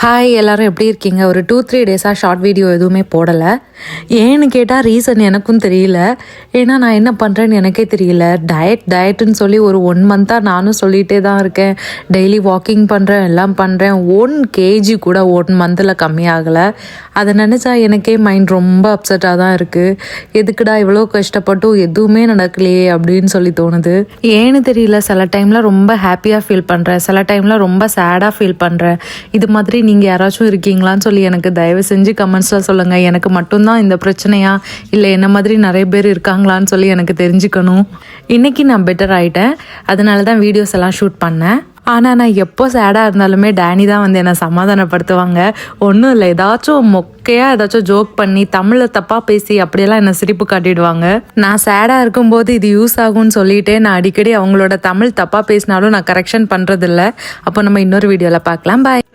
Hi எல்லாரும் எப்படி இருக்கீங்க? ஒரு 2-3 டேஸாக ஷார்ட் வீடியோ எதுவுமே போடலை. ஏன்னு கேட்டால் ரீசன் எனக்கும் தெரியல. ஏன்னா நான் என்ன பண்ணுறேன்னு எனக்கே தெரியல. டயட்டுன்னு சொல்லி ஒரு 1 மந்த்தாக நானும் சொல்லிகிட்டே தான் இருக்கேன். டெய்லி வாக்கிங் பண்ணுறேன், எல்லாம் பண்ணுறேன். 1 kg கூட 1 மந்தில் கம்மியாகலை. அதை நினச்சா எனக்கே மைண்ட் ரொம்ப அப்செட்டாக தான் இருக்குது. எதுக்குடா இவ்வளோ கஷ்டப்பட்டும் எதுவுமே நடக்கலையே அப்படின்னு சொல்லி தோணுது. ஏன்னு தெரியல, சில டைமில் ரொம்ப ஹாப்பியாக ஃபீல் பண்ணுறேன், சில டைமில் ரொம்ப சேடாக ஃபீல் பண்ணுறேன். இது மாதிரி நீங்கள் யாராச்சும் இருக்கீங்களான்னு சொல்லி எனக்கு தயவு செஞ்சு கமெண்ட்ஸில் சொல்லுங்கள். எனக்கு மட்டும்தான் இந்த பிரச்சனையா, இல்லை என்ன மாதிரி நிறைய பேர் இருக்காங்களான்னு சொல்லி எனக்கு தெரிஞ்சுக்கணும். இன்றைக்கி நான் பெட்டர் ஆகிட்டேன், அதனால தான் வீடியோஸ் எல்லாம் ஷூட் பண்ணேன். ஆனால் நான் எப்போ சேடாக இருந்தாலுமே டேனி தான் வந்து என்னை சமாதானப்படுத்துவாங்க. ஒன்றும் இல்லை, ஏதாச்சும் மொக்கையாக ஏதாச்சும் ஜோக் பண்ணி தமிழில் தப்பாக பேசி அப்படியெல்லாம் என்னை சிரிப்பு காட்டிடுவாங்க. நான் சேடாக இருக்கும்போது இது யூஸ் ஆகும்னு சொல்லிட்டு நான் அடிக்கடி அவங்களோட தமிழ் தப்பாக பேசினாலும் நான் கரெக்ஷன் பண்ணுறதில்ல. அப்போ நம்ம இன்னொரு வீடியோவில் பார்க்கலாம். பாய்.